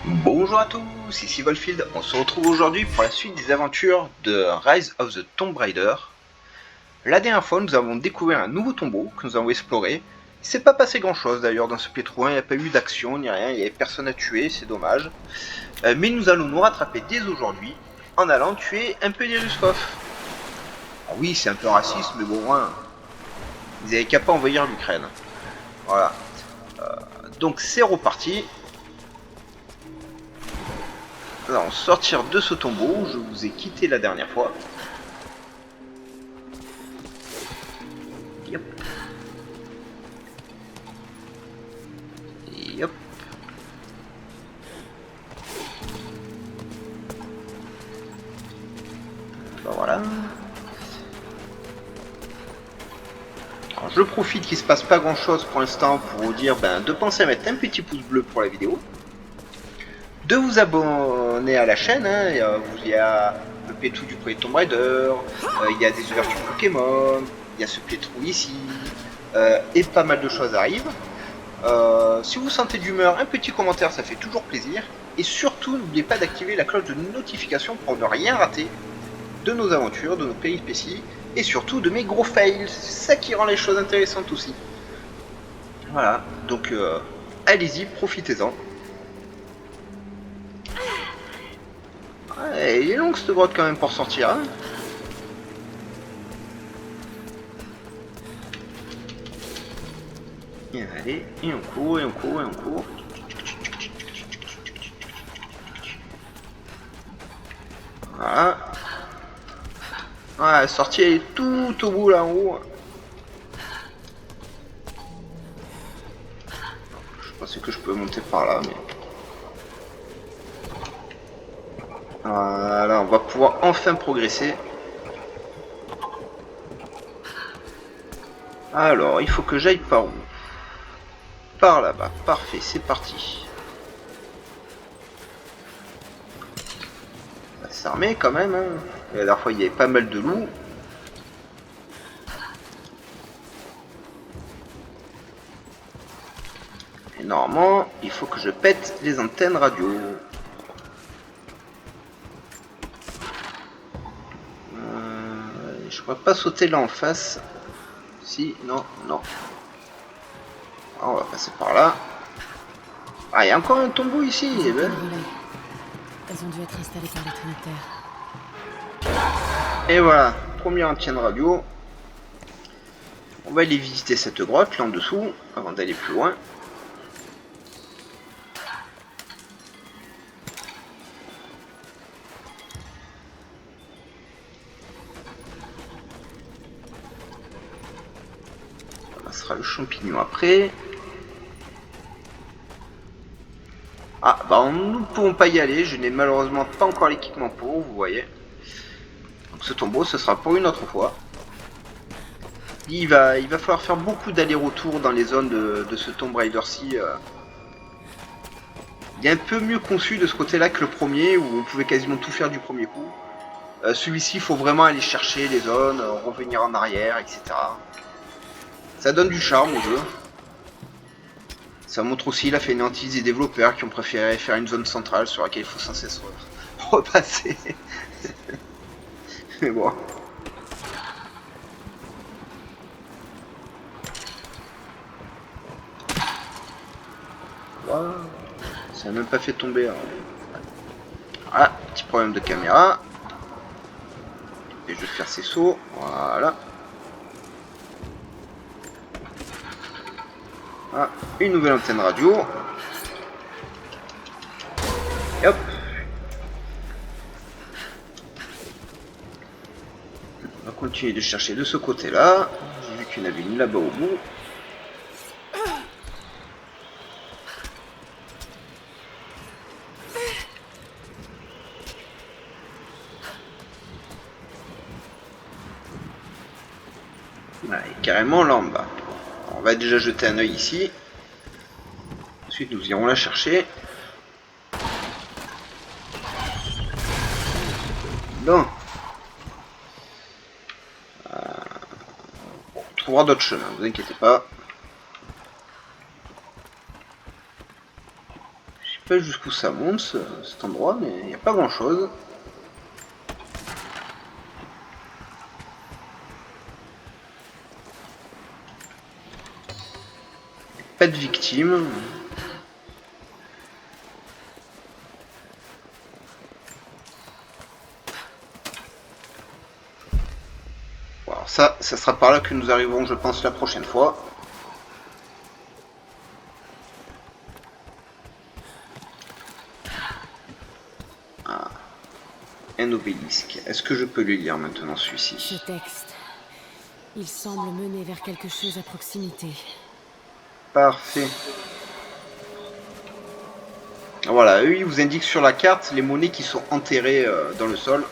Bonjour à tous, ici Volfield. On se retrouve aujourd'hui pour la suite des aventures de Rise of the Tomb Raider. La dernière fois, nous avons découvert un nouveau tombeau que nous avons exploré. Il s'est pas passé grand chose d'ailleurs dans ce playthrough, il n'y a pas eu d'action ni rien, il n'y avait personne à tuer, c'est dommage. Mais nous allons nous rattraper dès aujourd'hui en allant tuer un peu des Ruskov. Ah oui, c'est un peu raciste, mais bon, hein, ils avaient qu'à pas envahir l'Ukraine. Voilà. Donc c'est reparti. Nous allons sortir de ce tombeau où je vous ai quitté la dernière fois. Yep. Yep. Ben voilà. Alors je profite qu'il se passe pas grand chose pour l'instant pour vous dire de penser à mettre un petit pouce bleu pour la vidéo, de vous abonner à la chaîne, hein, il y a le playthrough du premier Tomb Raider, il y a des ouvertures Pokémon, il y a ce playthrough ici, et pas mal de choses arrivent. Si vous sentez d'humeur, un petit commentaire, ça fait toujours plaisir. Et surtout, n'oubliez pas d'activer la cloche de notification pour ne rien rater de nos aventures, de nos péripéties, et surtout de mes gros fails. C'est ça qui rend les choses intéressantes aussi. Voilà, donc allez-y, profitez-en. Ouais, il est long cette grotte quand même pour sortir. Hein. Et allez, et on court, et on court, et on court. Voilà. Ouais, la sortie elle est tout au bout là en haut. Je pensais que je peux monter par là, mais... Voilà, on va pouvoir enfin progresser. Alors, il faut que j'aille par où? Par là-bas. Parfait, c'est parti. On va s'armer quand même. Hein. La dernière fois, il y avait pas mal de loups. Et normalement, il faut que je pète les antennes radio. Je pourrais pas sauter là en face. Si, non, non. Alors, on va passer par là. Ah, il y a encore un tombeau ici. Eh ben. Elles ont dû être installées par les Trinitaires. Et voilà, première antenne radio. On va aller visiter cette grotte là en dessous avant d'aller plus loin. Ça sera le champignon après. Ah, bah nous ne pouvons pas y aller, je n'ai malheureusement pas encore l'équipement pour, vous voyez. Donc ce tombeau, ce sera pour une autre fois. Il va falloir faire beaucoup d'allers-retours dans les zones de ce Tomb Raider-ci. Il est un peu mieux conçu de ce côté-là que le premier, où on pouvait quasiment tout faire du premier coup. Celui-ci, il faut vraiment aller chercher les zones, revenir en arrière, etc. Ça donne du charme au jeu. Ça montre aussi la fainéantise des développeurs qui ont préféré faire une zone centrale sur laquelle il faut sans cesse repasser. Mais bon. Wow. Ça n'a même pas fait tomber. Hein. Ah, petit problème de caméra. Et je vais faire ces sauts. Voilà. Ah, une nouvelle antenne radio. Et hop. On va continuer de chercher de ce côté-là. J'ai vu qu'il y en avait une là-bas au bout. Voilà, et carrément là en bas. Alors, on va déjà jeter un œil ici. Ensuite, nous irons la chercher. Non. On trouvera d'autres chemins, ne vous inquiétez pas. sais pas jusqu'où ça monte cet endroit, mais il n'y a pas grand chose. Pas de victimes. Bon, alors ça sera par là que nous arriverons, je pense, la prochaine fois. Ah. Un obélisque. Est-ce que je peux le lire maintenant, celui-ci? Ce texte, il semble mener vers quelque chose à proximité. Parfait. Voilà, eux ils vous indiquent sur la carte les monnaies qui sont enterrées dans le sol.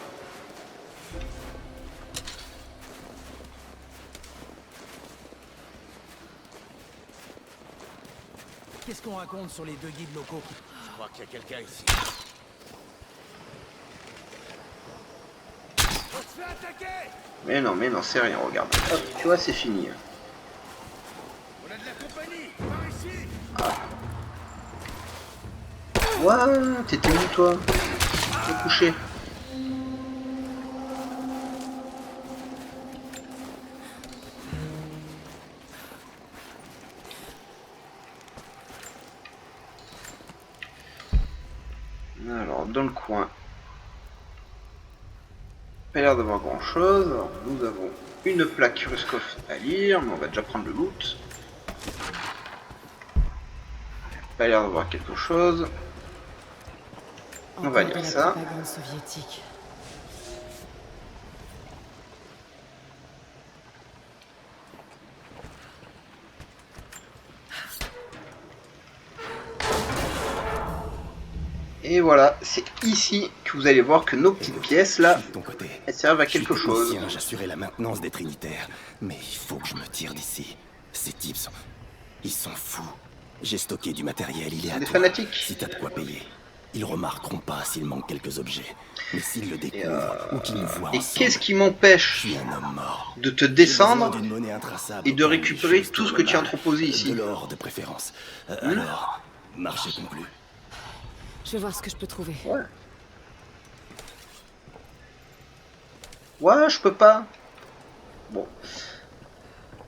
Qu'est-ce qu'on raconte sur les deux guides locaux? Je crois qu'il y a quelqu'un ici. On se fait attaquer! Mais non, c'est rien, regarde. Hop, tu vois, c'est fini. On a de la compagnie! Par ici! Ouah, t'étais où toi? T'es couché. Alors, dans le coin, pas l'air d'avoir grand chose. Alors, nous avons une plaque Ruskov à lire, mais on va déjà prendre le loot. Pas l'air d'avoir quelque chose. On va Encore de lire la ça. propagande soviétique. Et voilà, c'est ici que vous allez voir que nos petites pièces là, De ton côté. elles servent à Je suis quelque chose. technicien, j'assurais la maintenance des Trinitaires. Mais il faut que je me tire d'ici. Ces types sont... Ils sont fous. J'ai stocké du matériel, il est à Des toi. fanatiques. Si t'as de quoi payer. Ils remarqueront pas s'il manque quelques objets. Mais s'ils le découvrent ou qu'ils nous voient Et ensemble, qu'est-ce qui je m'empêche suis un homme mort. de te J'ai descendre besoin d'une monnaie intraçable et de pour récupérer les choses tout ce que tournent tu as mal. entreposé ici? De l'or de préférence. Alors, marché conclu. Je vais voir ce que je peux trouver. Ouais. Ouais, je peux pas. Bon.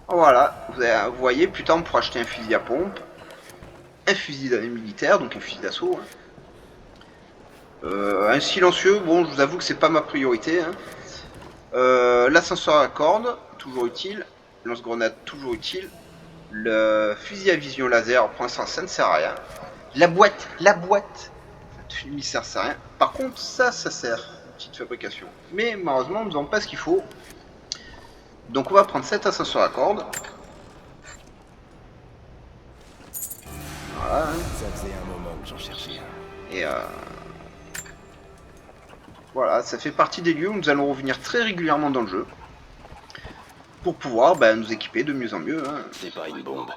Voilà, vous voyez, plus tard on pourra acheter un fusil à pompe, un fusil militaire, donc un fusil d'assaut. Hein. Un silencieux, bon, je vous avoue que c'est pas ma priorité. Hein. L'ascenseur à cordes, toujours utile. Lance-grenade, toujours utile. Le fusil à vision laser, pour l'instant, ça ne sert à rien. La boîte, il sert à rien. Par contre, ça sert. Petite fabrication. Mais malheureusement, nous n'avons pas ce qu'il faut. Donc on va prendre cet ascenseur à cordes. Voilà. Ça faisait un moment que j'en cherchais un. Et voilà, ça fait partie des lieux où nous allons revenir très régulièrement dans le jeu. Pour pouvoir nous équiper de mieux en mieux. Hein. C'est pas une bombe.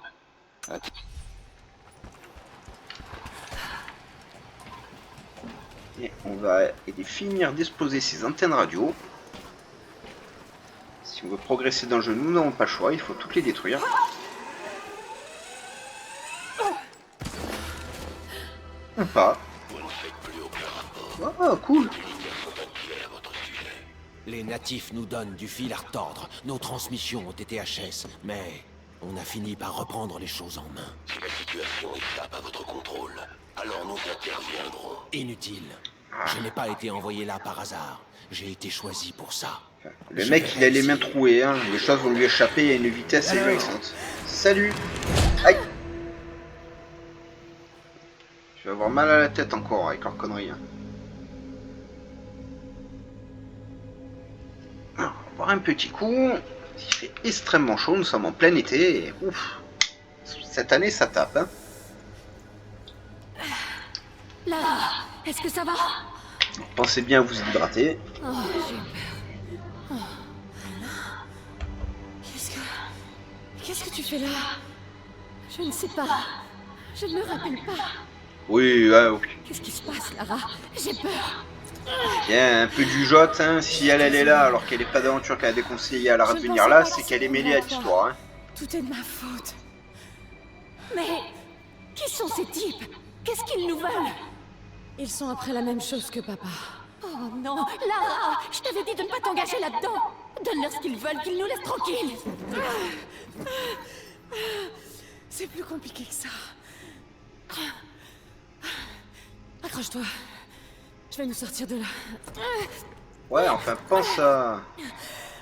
Et on va finir d'exploser ces antennes radio. Si on veut progresser dans le jeu, nous n'avons pas le choix, il faut toutes les détruire. Ou pas. Oh, cool. Les natifs nous donnent du fil à retordre. Nos transmissions ont été HS, mais on a fini par reprendre les choses en main. Si la situation échappe à votre contrôle, alors nous interviendrons. Inutile. Je n'ai pas été envoyé là par hasard. J'ai été choisi pour ça. Le mec, il a les mains trouées, hein. Les choses vont lui échapper à une vitesse ahurissante. Salut. Aïe. Je vais avoir mal à la tête encore avec leur connerie. Hein. Alors, on va boire un petit coup. Il fait extrêmement chaud, nous sommes en plein été. Et ouf. Cette année, ça tape. Hein. Là, est-ce que ça va? Pensez bien à vous hydrater. Oh, j'ai peur. Oh. Qu'est-ce que tu fais là? Je ne sais pas. Je ne me rappelle pas. Oui, ouais, Qu'est-ce qui se passe, Lara? J'ai peur. Tiens, un peu du jote, hein. Si elle est là alors qu'elle n'est pas d'aventure, qu'elle a déconseillé à la Je ne revenir pensais là, pas c'est que qu'elle est ça mêlée à pouvait l'histoire. Hein. Tout est de ma faute. Mais qui sont ces types? Qu'est-ce qu'ils nous veulent? Ils sont après la même chose que papa. Oh non, Lara! Je t'avais dit de ne pas t'engager là-dedans! Donne-leur ce qu'ils veulent, qu'ils nous laissent tranquilles! C'est plus compliqué que ça. Accroche-toi. Je vais nous sortir de là. Ouais, enfin, pense à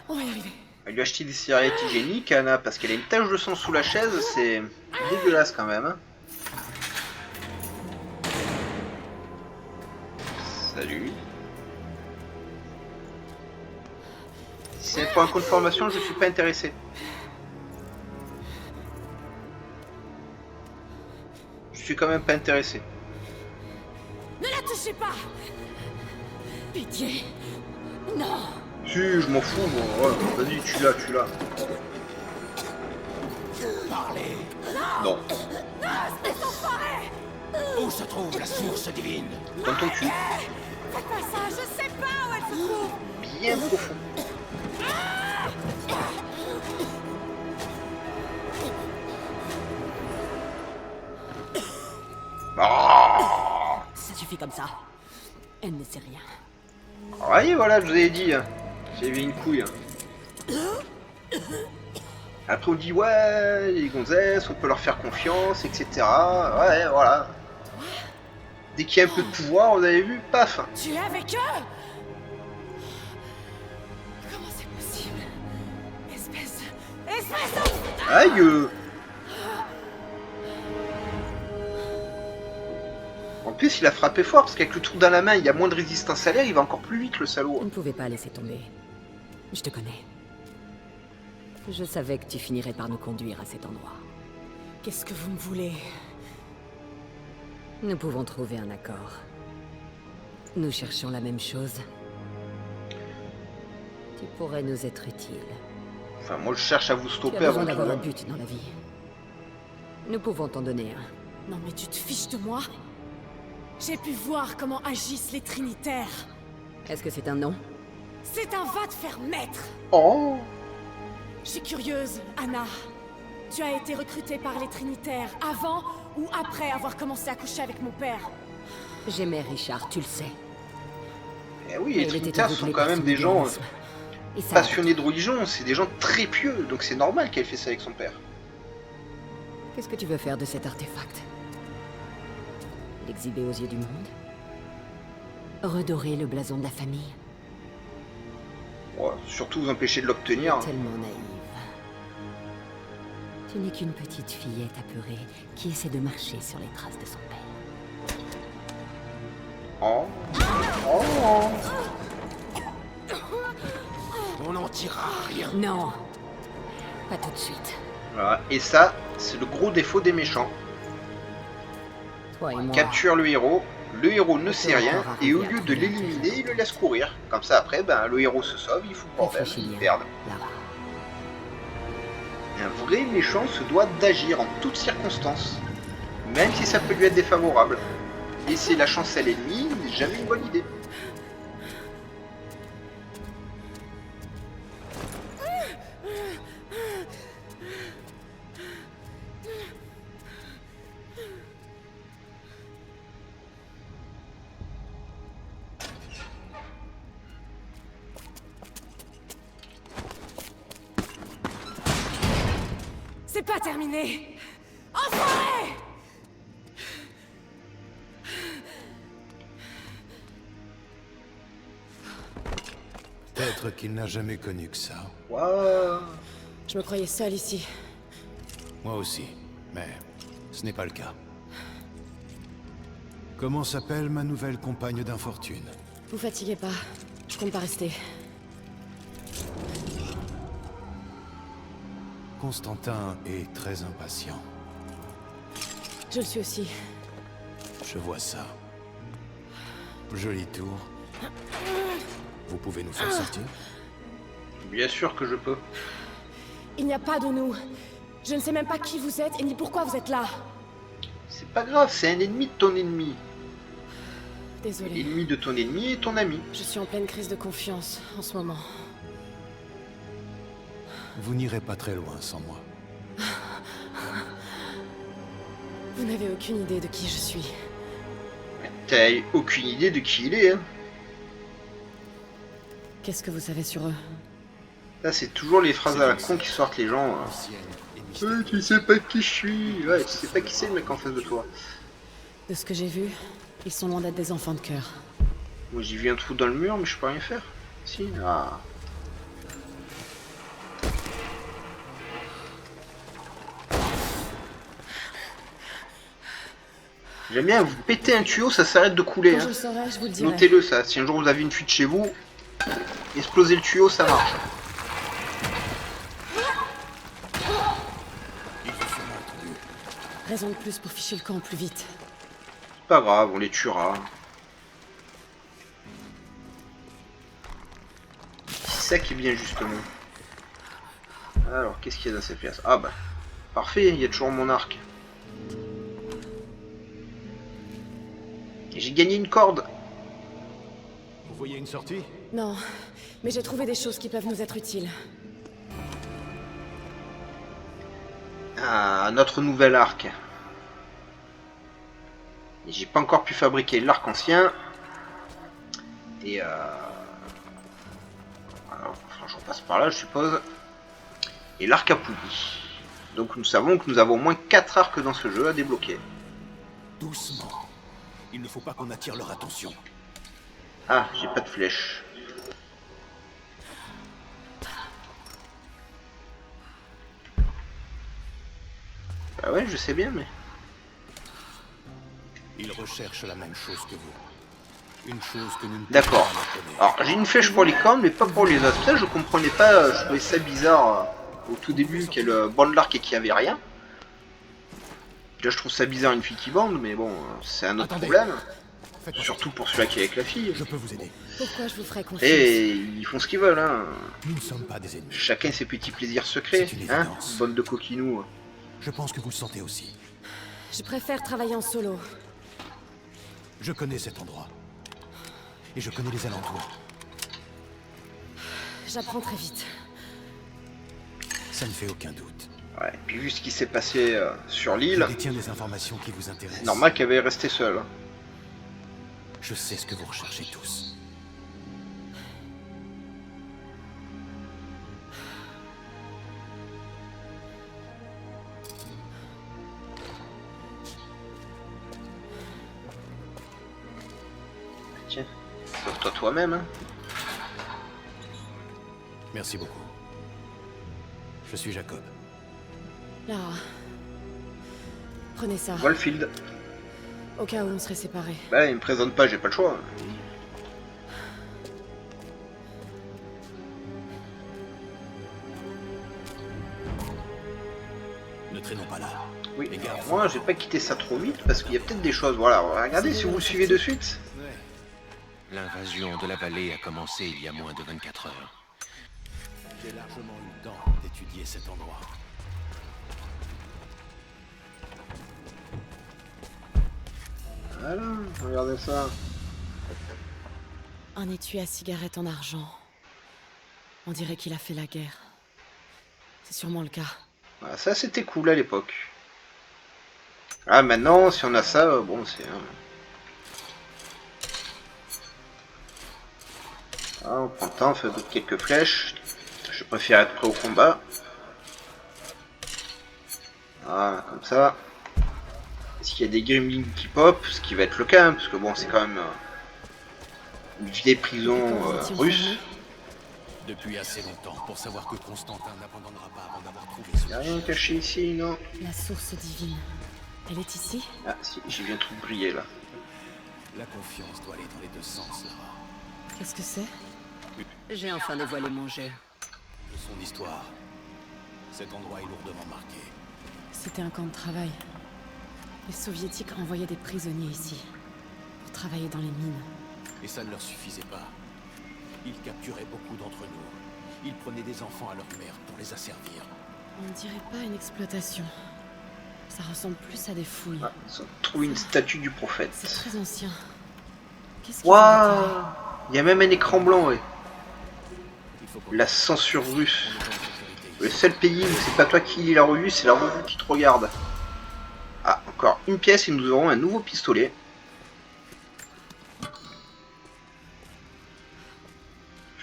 On va y arriver. lui acheter des serviettes hygiéniques, Anna, parce qu'elle a une tache de sang sous la chaise, c'est dégueulasse quand même. Hein. Salut. Si c'est pour un compte formation, je suis pas intéressé. Je suis quand même pas intéressé. Ne la touchez pas! Pitié! Non! Si, je m'en fous, moi. Ouais, vas-y, tu l'as, tu l'as. Parlez! Non. Où se trouve la source divine? Dans ton cul. Faites pas ça, je sais pas où elle se trouve! Bien profond. Ah Ça suffit comme ça. Elle ne sait rien. ouais, voilà, je vous avais dit. Hein. J'avais une couille. Hein. Après on dit ouais, les gonzesses, on peut leur faire confiance, etc. Ouais, voilà. Dès qu'il y a un peu de pouvoir, vous avez vu, paf. Tu es avec eux? Comment c'est possible? Espèce de... Aïe. En plus, il a frappé fort parce qu'avec le trou dans la main, il y a moins de résistance à l'air, il va encore plus vite le salaud. On ne pouvait pas laisser tomber. Je te connais. Je savais que tu finirais par nous conduire à cet endroit. Qu'est-ce que vous me voulez? Nous pouvons trouver un accord. Nous cherchons la même chose. Tu pourrais nous être utile. Enfin, moi je cherche à vous Tu as stopper besoin avant d'avoir un tout. but dans la vie. Nous pouvons t'en donner un. Non mais tu te fiches de moi? J'ai pu voir comment agissent les Trinitaires. Est-ce que c'est un nom? C'est un va te faire mettre. Oh. Je suis curieuse, Anna. Tu as été recrutée par les Trinitaires avant ou après avoir commencé à coucher avec mon père? J'aimais Richard, tu le sais. Eh oui, les Trinitaires sont quand même des gens passionnés de religion, c'est des gens très pieux, donc c'est normal qu'elle fait ça avec son père. Qu'est-ce que tu veux faire de cet artefact? L'exhiber aux yeux du monde? Redorer le blason de la famille? Ouais, surtout vous empêcher de l'obtenir. Tellement naïve. Tu n'es qu'une petite fillette apeurée qui essaie de marcher sur les traces de son père. Oh. Oh. On n'en tirera rien. Non! Pas tout de suite. Voilà. Et ça, c'est le gros défaut des méchants. Toi et moi... Capture le héros ne sait rien, et au lieu de l'éliminer, il le laisse courir. Comme ça après, ben, le héros se sauve, il fout le bordel, Réfléchis il bien, perd. Lara. Un vrai méchant se doit d'agir en toutes circonstances, même si ça peut lui être défavorable. Laisser la chance à l'ennemi n'est jamais une bonne idée. C'est pas terminé! Enfoiré! Peut-être qu'il n'a jamais connu que ça. Waouh. Je me croyais seule ici. Moi aussi, mais ce n'est pas le cas. Comment s'appelle ma nouvelle compagne d'infortune? Vous fatiguez pas. Je compte pas rester. Constantin est très impatient. Je le suis aussi. Je vois ça. Joli tour. Vous pouvez nous faire sortir? Bien sûr que je peux. Il n'y a pas de nous. Je ne sais même pas qui vous êtes et ni pourquoi vous êtes là. C'est pas grave, c'est un ennemi de ton ennemi. Désolée. L'ennemi de ton ennemi est ton ami. Je suis en pleine crise de confiance en ce moment. Vous n'irez pas très loin sans moi. Vous n'avez aucune idée de qui je suis. T'as aucune idée de qui il est, hein. Qu'est-ce que vous savez sur eux? Là, c'est toujours les phrases à la con qui sortent les gens. Tu sais pas qui je suis. Ouais, tu sais pas qui c'est le mec en face de toi. De ce que j'ai vu, ils sont loin d'être des enfants de cœur. Moi, j'ai vu un trou dans le mur, mais je peux rien faire. Si. Ah. J'aime bien, vous pétez un tuyau, ça s'arrête de couler. Quand je Hein. le saurai, je vous le dirai. Notez-le, ça. Si un jour vous avez une fuite chez vous, explosez le tuyau, ça marche. Raison de plus pour ficher le camp plus vite. C'est pas grave, on les tuera. C'est ça qui est bien, justement. Alors, qu'est-ce qu'il y a dans cette pièce? Ah bah, parfait, il y a toujours mon arc. Et j'ai gagné une corde. Vous voyez une sortie? Non, mais j'ai trouvé des choses qui peuvent nous être utiles. Ah, notre nouvel arc. Et j'ai pas encore pu fabriquer l'arc ancien. Et alors, je repasse par là, je suppose. Et l'arc à poulie. Donc nous savons que nous avons au moins 4 arcs dans ce jeu à débloquer. Doucement. Il ne faut pas qu'on attire leur attention. Ah, j'ai pas de flèche. Bah ouais, je sais bien, mais... Ils recherchent la même chose que vous. Une chose que nous ne pouvons D'accord. pas reconnaître. Alors, j'ai une flèche pour les cornes, mais pas pour les autres. Ça, je comprenais pas, je trouvais ça bizarre au tout début qu'elle bande l'arc et qu'il n'y avait rien. Déjà, je trouve ça bizarre une fille qui bande, mais bon, c'est un autre Attendez. problème. Faites-moi Surtout pour celui-là qui est avec la fille. Je peux vous aider. Pourquoi je vous ferais confiance? Et ils font ce qu'ils veulent, hein. Nous ne sommes pas des ennemis. Chacun ses petits plaisirs secrets, C'est une hein. évidence. Bande de coquinous. Je pense que vous le sentez aussi. Je préfère travailler en solo. Je connais cet endroit. Et je connais les alentours. J'apprends très vite. Ça ne fait aucun doute. Ouais, puis vu ce qui s'est passé sur Je l'île, détiens des informations qui vous intéressent. c'est normal qu'elle va rester seule. Hein. Je sais ce que vous recherchez tous. Tiens, sauve-toi toi-même, hein. Merci beaucoup. Je suis Jacob. Lara. Prenez ça, Wallfield. au cas où on serait séparés. Bah, il me présente pas, j'ai pas le choix. Ne traînons pas là. Oui, Les gars, alors moi j'ai pas quitté ça trop vite parce qu'il y a peut-être des choses. Voilà, regardez si vous le suivez de suite. L'invasion de la vallée a commencé il y a moins de 24 heures. J'ai largement eu le temps d'étudier cet endroit. Voilà, regardez ça. Un étui à cigarette en argent. On dirait qu'il a fait la guerre. C'est sûrement le cas. Voilà, ça c'était cool à l'époque. Ah maintenant, si on a ça, bon c'est... Ah, on prend le temps, on fait quelques flèches. Je préfère être prêt au combat. Voilà, comme ça. Est-ce qu'il y a des gremlins qui pop? Ce qui va être le cas, hein, parce que bon, c'est quand même une vieille prison russe. Depuis assez longtemps pour savoir que Constantin n'abandonnera pas avant d'avoir trouvé son... Il n'y a rien caché ici, non? La source divine. Elle est ici? Ah si, j'ai vu un truc briller là. La confiance doit aller dans les deux sens, Lara. Qu'est-ce que c'est? J'ai enfin dévoilé mon jeu. De son histoire, cet endroit est lourdement marqué. C'était un camp de travail. Les soviétiques envoyaient des prisonniers ici. Pour travailler dans les mines. Et ça ne leur suffisait pas. Ils capturaient beaucoup d'entre nous. Ils prenaient des enfants à leur mère pour les asservir. On ne dirait pas une exploitation. Ça ressemble plus à des fouilles. Ah, ils ont trouvé une statue du prophète. C'est très ancien. Qu'est-ce qu'ils ont Waouh! déterré? Il y a même un écran blanc, ouais. Il faut qu'on La censure russe. on est en sécurité. Le seul pays où c'est pas toi qui lis la revue, c'est la revue qui te regarde. Ah, encore une pièce et nous aurons un nouveau pistolet.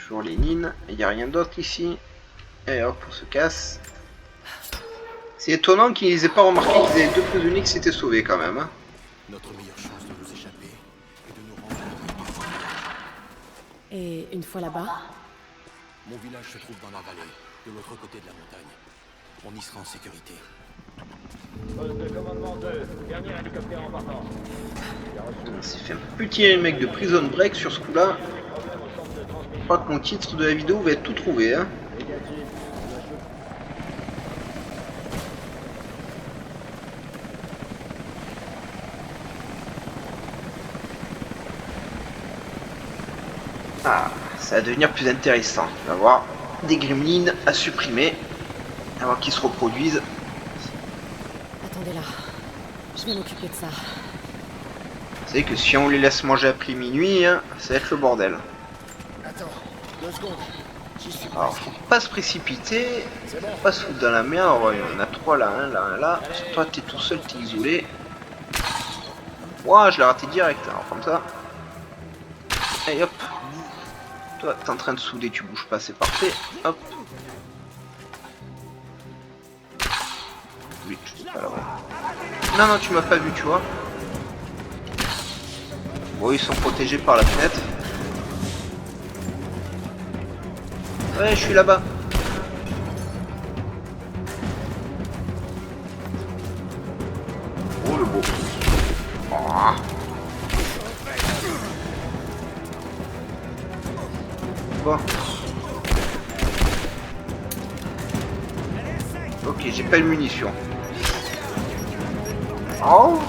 Toujours Lénine. Il n'y a rien d'autre ici. Et hop, on se casse. C'est étonnant qu'ils aient pas remarqué qu'ils avaient deux prisonniers qui s'étaient sauvés quand même. Hein. Notre meilleure chance de nous échapper est de nous rendre. Et une fois là-bas, Mon village se trouve dans la vallée, de l'autre côté de la montagne. On y sera en sécurité. On s'est fait un petit remake de Prison Break sur ce coup-là. Je crois que mon titre de la vidéo va être tout trouvé. Hein. Ah, ça va devenir plus intéressant. On va voir des gremlins à supprimer avant qu'ils se reproduisent. attendez là. Je vais m'occuper de ça. Vous savez que si on les laisse manger après minuit, hein, ça va être le bordel. Attends, 2 secondes. J'y suis Alors, faut pas se précipiter, faut pas se foutre dans la merde. Alors, il y en a 3 là, là, là. Toi, t'es tout seul, t'es isolé. Ouah, je l'ai raté direct. Alors, comme ça. Et hop. Toi, t'es en train de souder, tu bouges pas, c'est parfait. Hop. Oui, je sais pas là-bas. Non, non, tu m'as pas vu, tu vois. Bon, ils sont protégés par la fenêtre. Ouais, je suis là-bas. Oh, le beau. Oh. Bon. Ok, j'ai pas de munitions. Oh.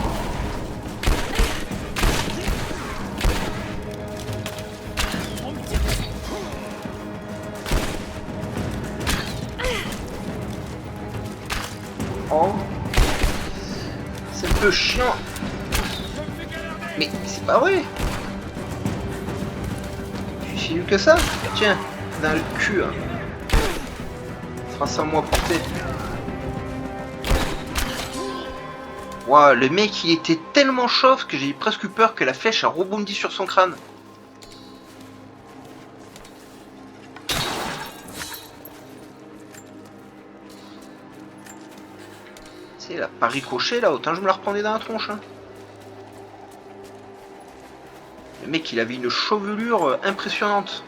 Oh. C'est un peu chiant. Mais c'est pas vrai. Je suis si nul que ça. Tiens, dans le cul. Hein. Fera ça moi porter. Waouh, le mec il était tellement chauve que j'ai presque eu peur que la flèche a rebondi sur son crâne. C'est la pas ricochet là, autant je me la reprendais dans la tronche. Hein. Le mec il avait une chevelure impressionnante.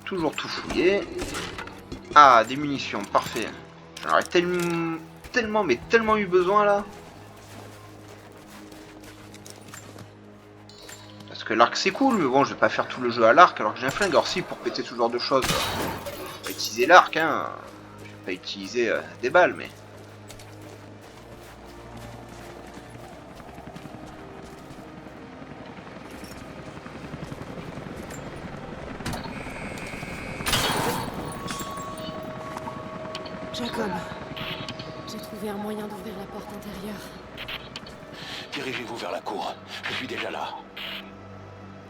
Toujours tout fouillé. Ah, des munitions, parfait. J'en aurais tellement eu besoin là. Parce que l'arc c'est cool, mais bon, je vais pas faire tout le jeu à l'arc alors que j'ai un flingue. Alors si, pour péter ce genre de choses, je vais utiliser l'arc, hein. Je vais pas utiliser des balles, mais... Jacob, j'ai trouvé un moyen d'ouvrir la porte intérieure. Dirigez-vous vers la cour. Je suis déjà là.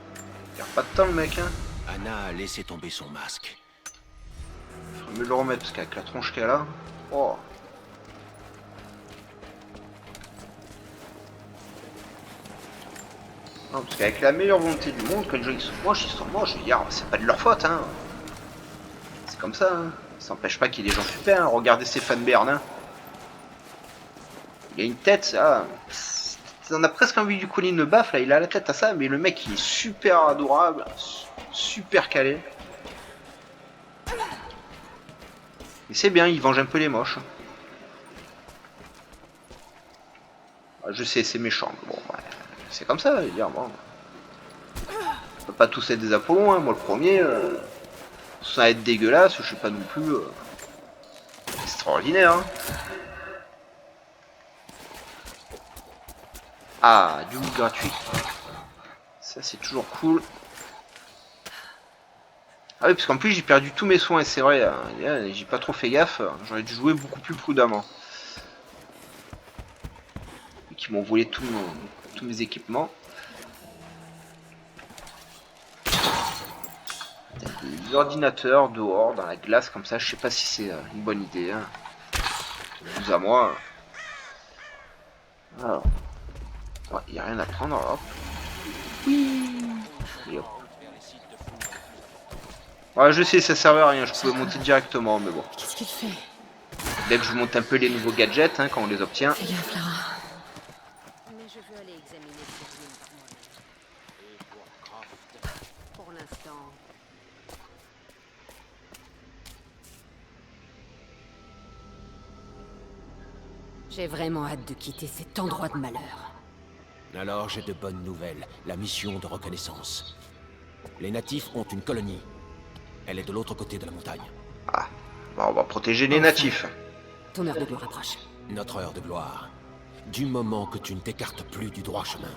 Il perd pas de temps le mec, hein. Anna a laissé tomber son masque. Faut mieux le remettre parce qu'avec la tronche qu'elle a... Oh. Non, parce qu'avec la meilleure volonté du monde, quand les gens ils sont moches, je veux dire, c'est pas de leur faute, hein. C'est comme ça, hein. Ça n'empêche pas qu'il y ait des gens super, hein. Regardez Stéphane Bern, hein. Il a une tête, ça... On a presque envie du coller une baffe, là, il a la tête à ça, mais le mec il est super adorable, super calé. Et c'est bien, il venge un peu les moches. Je sais, c'est méchant, mais bon, ouais, c'est comme ça, je veux dire, bon. On peut pas tous être des Apollons, hein. Moi le premier, sans être dégueulasse, je suis pas non plus extraordinaire. Hein. Ah, du loot gratuit. Ça c'est toujours cool. Ah oui, parce qu'en plus j'ai perdu tous mes soins, et c'est vrai, hein, j'ai pas trop fait gaffe, j'aurais dû jouer beaucoup plus prudemment. Et qui m'ont volé tous mes équipements. des ordinateurs dehors, dans la glace, comme ça. Je sais pas si c'est une bonne idée. Hein. Vous à moi. Alors. Il n'y a rien à prendre. Hop. Et hop. Ouais, je sais, ça servait à rien. Je pouvais monter directement, mais bon. Qu'est-ce qu'il fait? Dès que je monte un peu les nouveaux gadgets, hein, quand on les obtient. Fais gaffe, Lara. Mais je veux aller examiner ces ruines par moi-même. Pour l'instant. J'ai vraiment hâte de quitter cet endroit de malheur. Alors j'ai de bonnes nouvelles. La mission de reconnaissance. Les natifs ont une colonie. Elle est de l'autre côté de la montagne. Ah, bon, on va protéger les natifs. Ton heure de gloire approche. Notre heure de gloire. Du moment que tu ne t'écartes plus du droit chemin.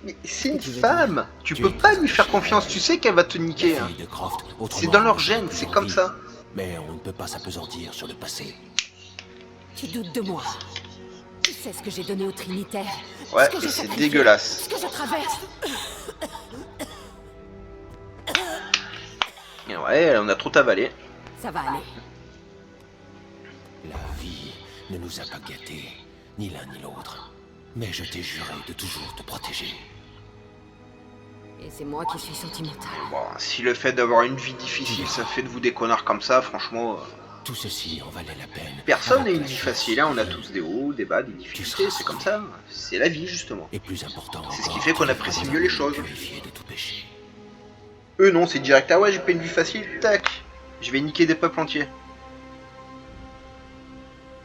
Mais c'est une femme. Tu peux pas lui faire confiance. Tu sais qu'elle va te niquer. Hein. Fille de Croft, C'est autrement, dans leur gène, c'est comme ça. Mais on ne peut pas s'apesantir sur le passé. Tu doutes de moi. Tu sais ce que j'ai donné aux Trinitaires. Ouais, ce que et j'ai c'est sacrifié, dégueulasse. Ce que je traverse. Et ouais, on a trop avalé. Ça va aller. La vie ne nous a pas gâtés, ni l'un ni l'autre. Mais je t'ai juré de toujours te protéger. Et c'est moi qui suis sentimentale. Bon, si le fait d'avoir une vie difficile, ça fait de vous des connards comme ça, franchement... Tout ceci en valait la peine. Personne n'a une vie facile, hein. On a tous des hauts, des bas, des difficultés, c'est comme ça. C'est la vie, justement. Et plus important, C'est ce qui fait qu'on apprécie mieux les choses. Purifié de tout péché. Eux non, c'est direct, ah ouais, j'ai pas une vie facile, tac. Je vais niquer des peuples entiers.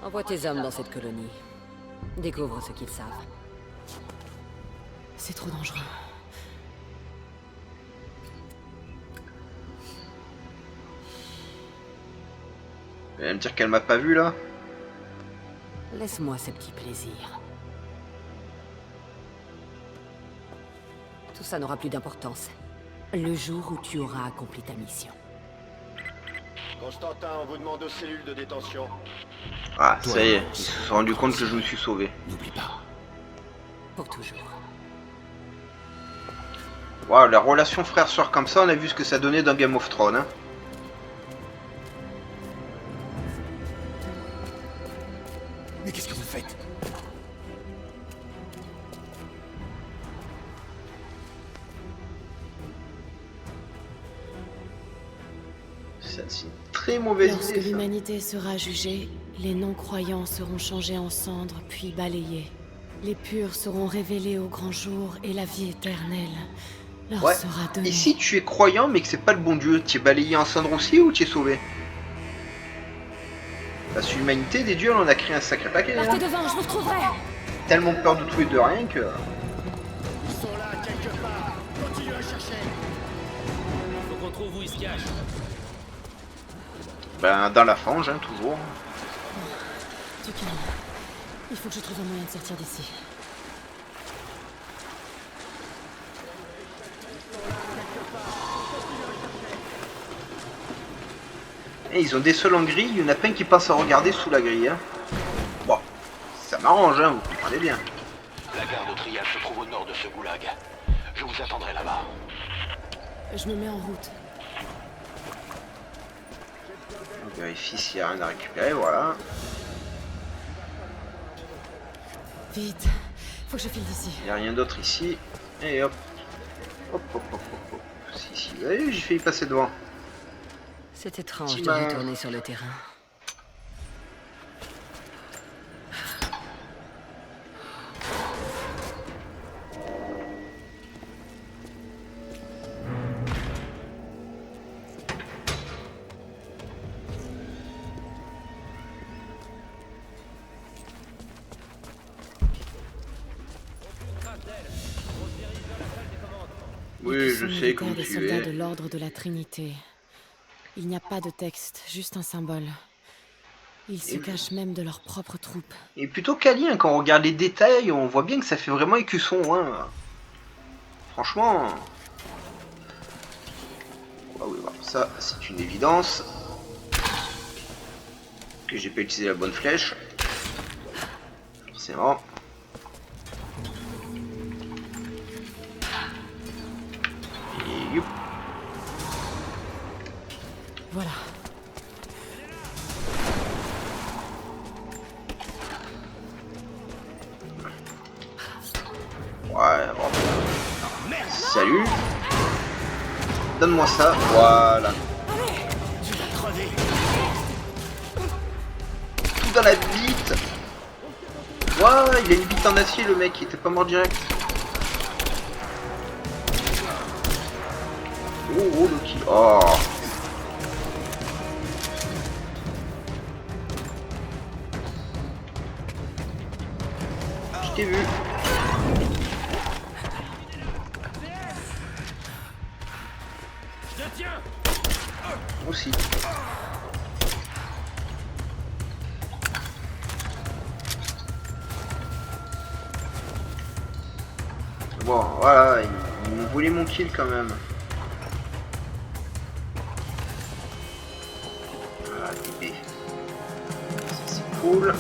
Envoie tes hommes dans cette colonie. Découvre ce qu'ils savent. C'est trop dangereux. Elle va me dire qu'elle m'a pas vu là. Laisse-moi ce petit plaisir. Tout ça n'aura plus d'importance. Le jour où tu auras accompli ta mission. Constantin, on vous demande aux cellules de détention. Ah, ça y est, ils se sont rendus compte que je me suis sauvé. N'oublie pas. Pour toujours. Waouh, la relation frère-sœur comme ça, on a vu ce que ça donnait dans Game of Thrones. Hein. Mais qu'est-ce que vous faites? Ça, c'est une très mauvaise Lorsque idée. Ça. l'humanité sera jugée, les non-croyants seront changés en cendres puis balayés. Les purs seront révélés au grand jour et la vie éternelle leur Ouais. sera donnée. Et si tu es croyant mais que c'est pas le bon Dieu, tu es balayé en cendres aussi ou tu es sauvé? Parce que l'humanité des dieux, on en a créé un sacré paquet. Hein. Partez devant, je vous retrouverai. Tellement peur de tout et de rien que... Ils sont là, quelque part. Continuez à chercher. Faut qu'on trouve où ils se cachent. Ben, dans la fange, hein, toujours. Tu calmes. Il faut que je trouve un moyen de sortir d'ici. Et ils ont des sols en grille, il y en a plein qui passent à regarder sous la grille. Hein. Bon, ça m'arrange, hein, vous comprenez bien. La gare de triage se trouve au nord de ce goulag. Je vous attendrai là-bas. Je me mets en route. On vérifie s'il n'y a rien à récupérer, voilà. Vite. Faut que je file d'ici. Il n'y a rien d'autre ici. Et hop. Hop, hop, hop, hop, hop. Si, allez, j'ai failli passer devant. C'est étrange de Tima. retourner sur le terrain. Oui, Ils je sont sais militaires comment des tu soldats de es. l'ordre de la Trinité. Il n'y a pas de texte, juste un symbole. Ils se Et- cachent même de leurs propres troupes. Et plutôt quali, hein, quand on regarde les détails, on voit bien que ça fait vraiment écusson. Hein. Franchement. Ah oui, voilà, ça, c'est une évidence. Que j'ai pas utilisé la bonne flèche. Forcément. Et youp. Salut. Donne-moi ça. Voilà. Tu vas crever. Tout dans la bite. Ouah, il a une bite en acier le mec, il était pas mort direct. Oh, oh, Loki. Oh. Je t'ai vu. Je te tiens. Aussi. Bon, voilà, il me voulait mon kill quand même. Voilà, bébé. Ça c'est cool.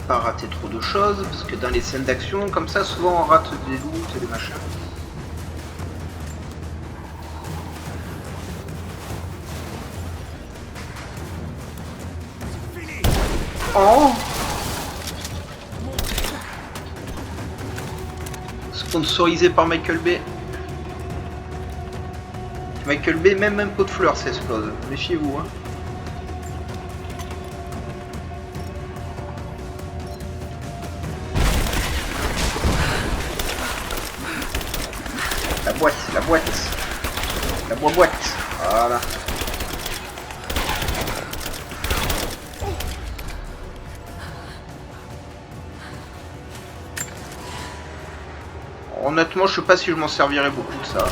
Pas rater trop de choses parce que dans les scènes d'action comme ça souvent on rate des loots et des machins. Oh, sponsorisé par Michael Bay. Michael Bay, même un pot de fleurs ça explose, méfiez-vous hein. La boîte, voilà. Honnêtement, je sais pas si je m'en servirais beaucoup de ça.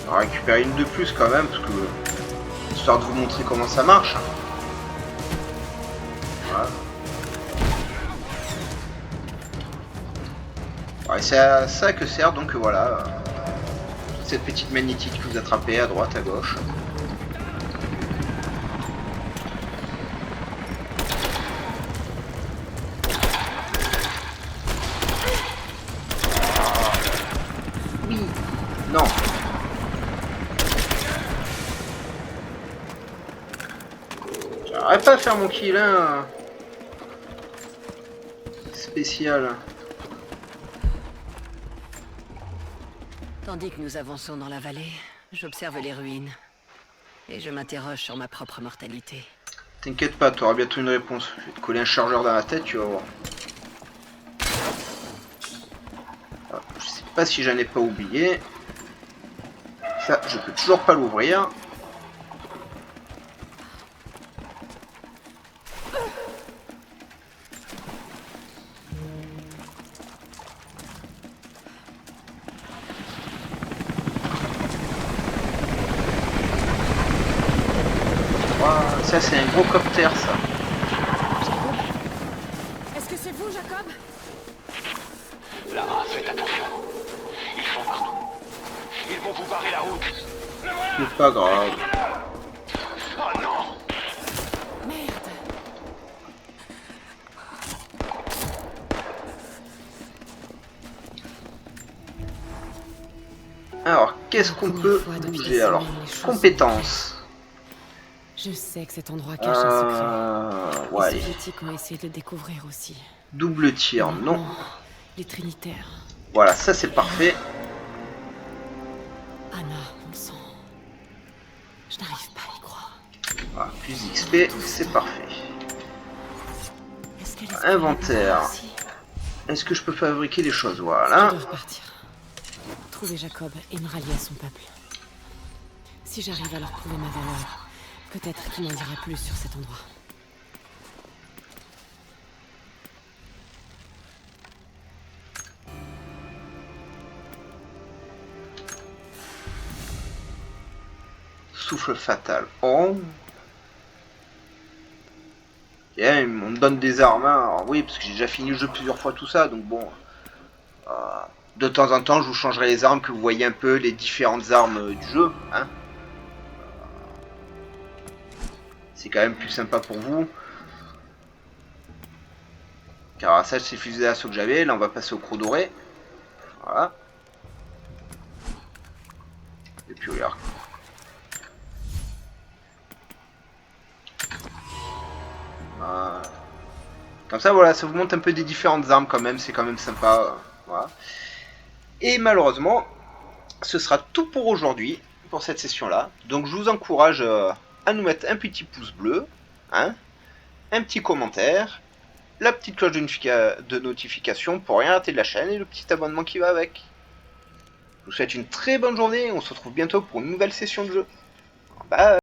On va récupérer une de plus quand même, parce que histoire de vous montrer comment ça marche. Voilà. Ouais, c'est à ça que sert donc voilà cette petite magnétique que vous attrapez à droite, à gauche. Oui, non. J'arrête pas à faire mon kill hein. Spécial. Tandis que nous avançons dans la vallée, j'observe les ruines. Et je m'interroge sur ma propre mortalité. T'inquiète pas, t'auras bientôt une réponse. Je vais te coller un chargeur dans la tête, tu vas voir. Alors, je sais pas si j'en ai pas oublié. Ça, je peux toujours pas l'ouvrir. Ça c'est un gros copter ça. Est-ce que c'est vous, Jacob? Lara, faites attention. Ils sont partout. Ils vont vous barrer la route. C'est pas grave. Oh non! Merde. Alors, qu'est-ce qu'on peut bouger alors? Compétences. Je sais que cet endroit cache un secret. Ouais. Les soviétiques ont essayé de le découvrir aussi. Double tir, non. Les Trinitaires. Voilà, ça c'est parfait. Anna, on le sent. Je n'arrive pas à y croire. Voilà, plus XP, c'est parfait. Est-ce qu'elle Inventaire. Est-ce que je peux fabriquer des choses? Voilà. Je dois repartir. Trouver Jacob et me rallier à son peuple. Si j'arrive à leur prouver ma valeur, peut-être qu'il m'en dira plus sur cet endroit. Souffle fatal. Oh. Yeah, on me donne des armes. Hein. Alors, oui, parce que j'ai déjà fini le jeu plusieurs fois tout ça, donc bon. De temps en temps, je vous changerai les armes, que vous voyez un peu les différentes armes du jeu. Hein. C'est quand même plus sympa pour vous. Car ça, c'est le fusil d'assaut que j'avais. Là, on va passer au croc doré. Voilà. Et puis, regarde. Voilà. Comme ça, voilà, ça vous montre un peu des différentes armes quand même. C'est quand même sympa. Voilà. Et malheureusement, ce sera tout pour aujourd'hui, pour cette session-là. Donc, je vous encourage à nous mettre un petit pouce bleu, hein, un petit commentaire, la petite cloche de notification pour rien rater de la chaîne et le petit abonnement qui va avec. Je vous souhaite une très bonne journée, on se retrouve bientôt pour une nouvelle session de jeu. Bye.